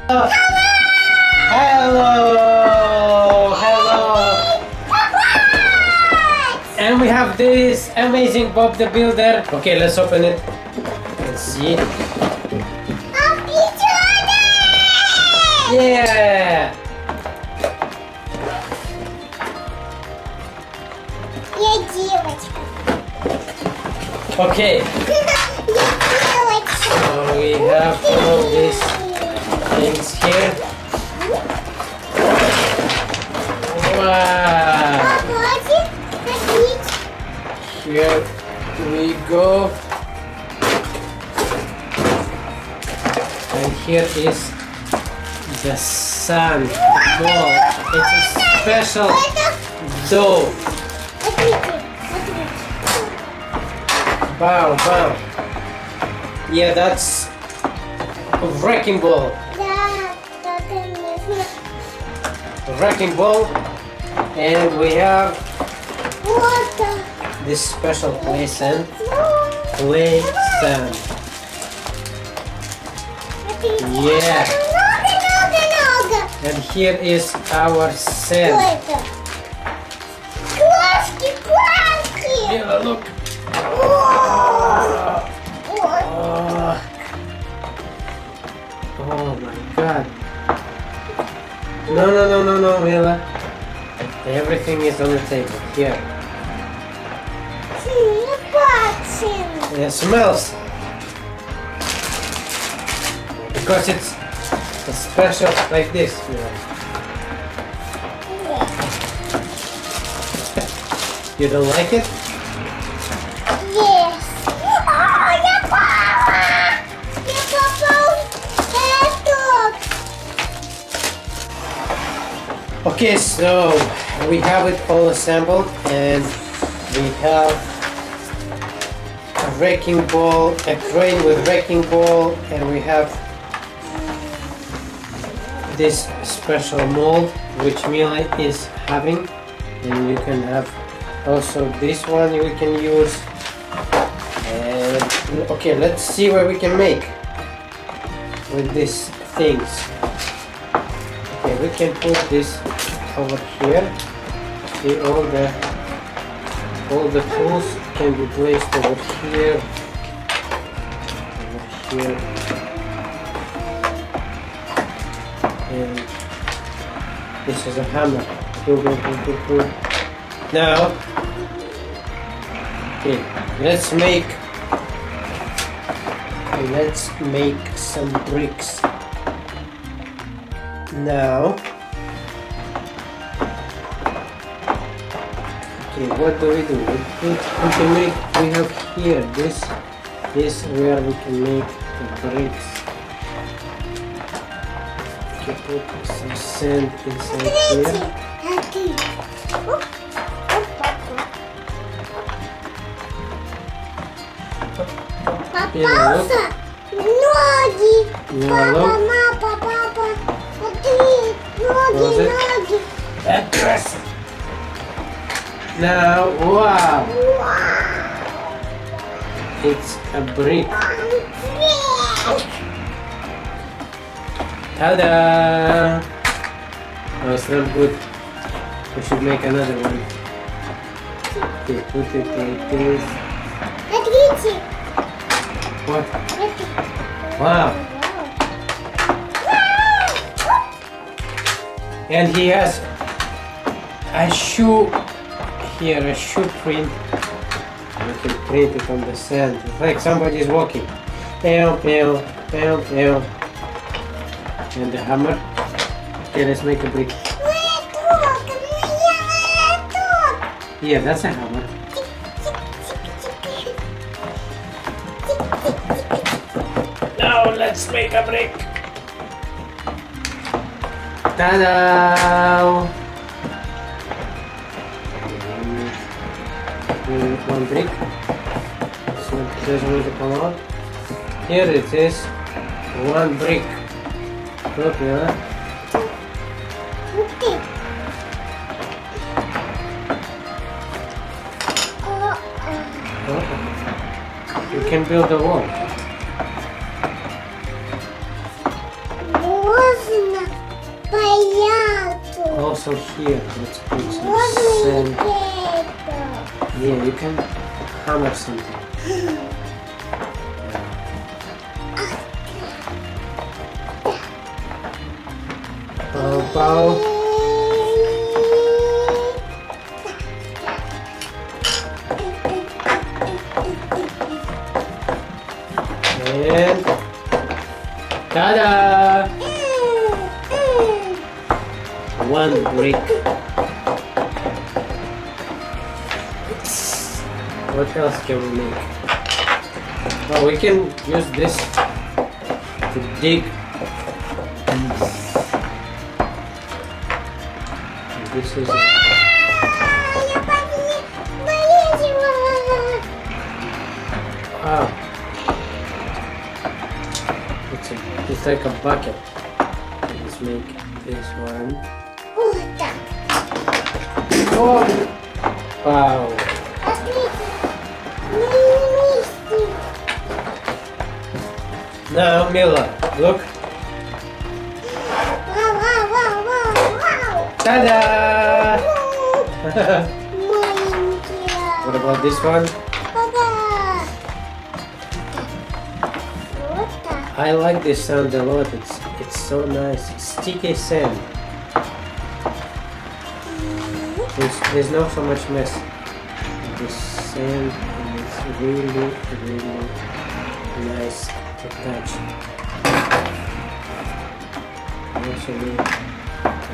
Hello! Hello! And we have this amazing Bob the Builder. Okay, let's open it. Let's see. Yeah! Я девочка. Okay. Я девочка. So we have all these things here. Wow! Хватит ходить. Here we go. And here is the sand ball. It's a special dough. Смотрите, смотрите. Wow, wow. Yeah, that's a wrecking ball. Да, конечно. Wrecking ball. And we have Вот. this special playsand. Playsand. Yeah. Много. And here is our Что sand. это? Класки, класки. Mila, look. О, Oh. Oh my God. No, no, no, no, no, Mila. Everything is on the table. Here. черепахин. It smells. Because it's a special like this. Mila. You don't like it? Yes. А, я попала. Я попал в этот. Okay, so we have it all assembled and we have a wrecking ball, a crane with wrecking ball, and we have this special mold which Mila is having, and you can have also this one we can use. And okay, let's see what we can make with these things. Okay, we can put this over here. See, all the tools can be placed over here. Over here. And this is a hammer. Now, okay, let's make some bricks. Now, okay, what do? We have here this where we can make the bricks. Okay, put some sand inside here. Смотрите. Оп, оп, попался ноги. Yeah, Папа, look. папа, смотри, ноги, Was it? ноги. Actress. Now, wow, it's a brick. Ta-da! Oh, it's not good. We should make another one. Okay, put it like this. Смотрите. What? Это. Wow! And he has a shoe here, a shoe print. You can print it on the sand. It's like somebody is walking. Pew, pew, pew, pew. And the hammer. Okay, let's make a brick. Yeah, that's a hammer. Now let's make a brick. Ta-da! One brick. So it doesn't want to come out. Here it is. One brick. Look, yeah. Ух ты. You can build a wall. Боже. Also here, let's put some Lovely sand. paper. Yeah, you can hammer something. Bow, bow. And ta-da! One brick. What else can we make? Oh, we can use this to dig. And this is ah. It's like a bucket. Let's make this one. Oh! Wow! Now, Mila, look. Ta-da! What about this one? I like this sound a lot. It's so nice. Sticky sand. There's not so much mess. This sand is really, really nice to touch. I also need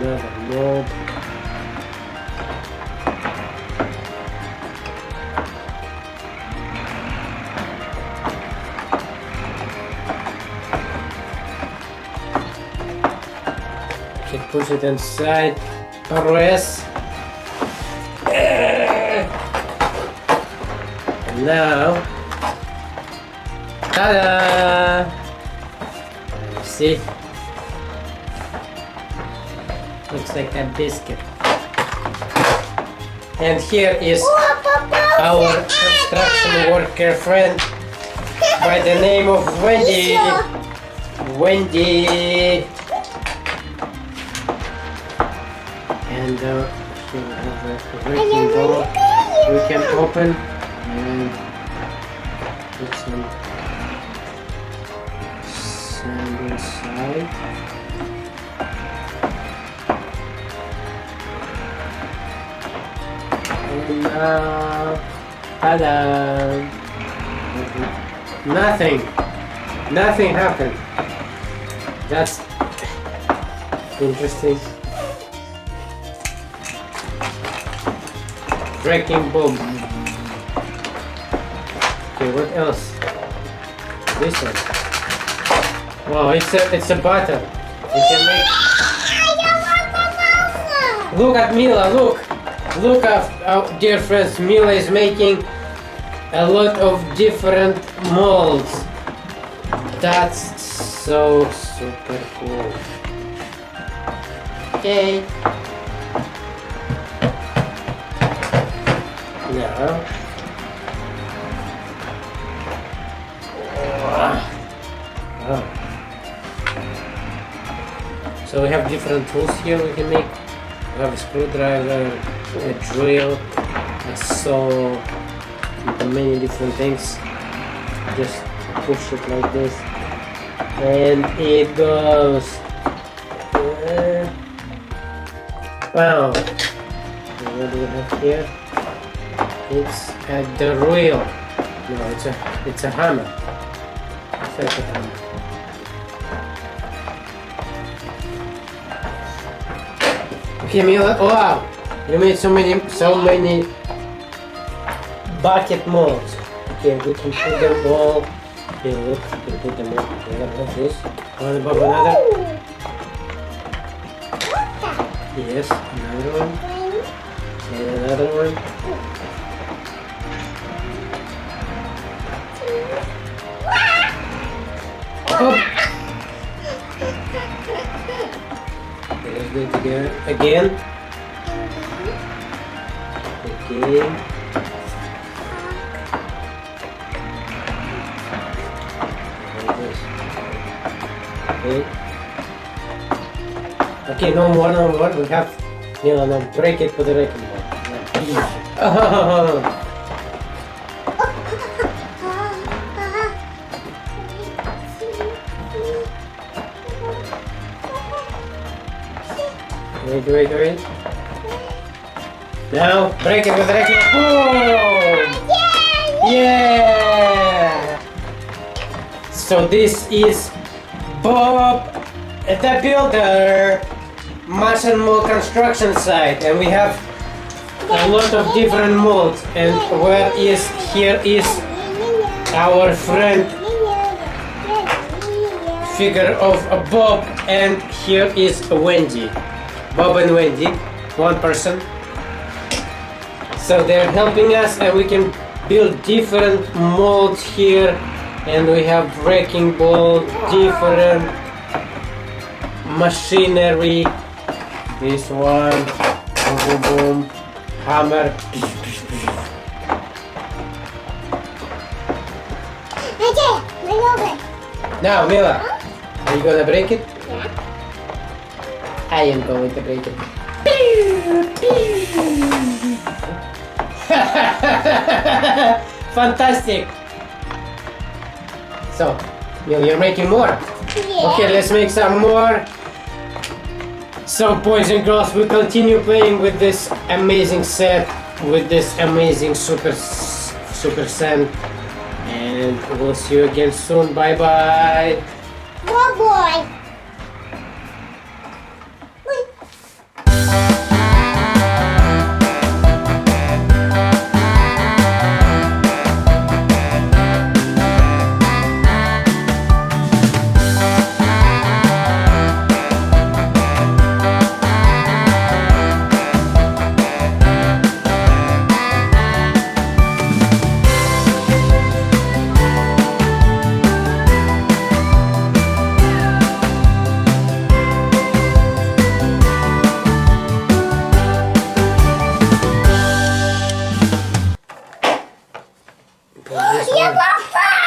another mold. Okay, push it inside. Press. Now, ta-da! See? Looks like a biscuit. And here is our construction worker friend by the name of Wendy. Wendy. And here we have a working door we can open. And put some sand inside. And now, ta-da! Nothing happened. That's interesting. Breaking bulb. Okay, what else? This one. Wow, it's a button. We can make. Look at Mila. Look at our dear friends. Mila is making a lot of different molds. That's so super cool. Okay. Now. Oh. So we have different tools here we can make. We have a screwdriver, a drill, a saw, many different things. Just push it like this and it goes. Wow. And what do we have here? It's the drill. No, it's a hammer. It's like a hammer. Okay, Mila. Wow, you made so many bucket molds. Okay, we can put them all. Okay, look, we can put them all together like this, one above another. Yes, another one, and another one. Oh. Let's do it together again. Again. Like this. Okay. Okay, no more, no more. We have, Mila, no, break it with the wrecking ball. Oh. Wait. Now, break it with the wrecking ball. Yeah! So this is Bob the Builder Mason Mold construction site, and we have a lot of different molds. And here is our friend figure of a Bob, and here is Wendy. Bob and Wendy, one person. So they're helping us, and we can build different molds here, and we have wrecking ball, different machinery. This one, boom, hammer. Now, Mila, are you gonna break it? Yeah. I am going to break it. Fantastic! So, you're making more? Yeah. Okay, let's make some more. So, boys and girls, we continue playing with this amazing set, with this amazing super sand, and we'll see you again soon. Bye bye. Good boy. Put this Yeah, one. Papa.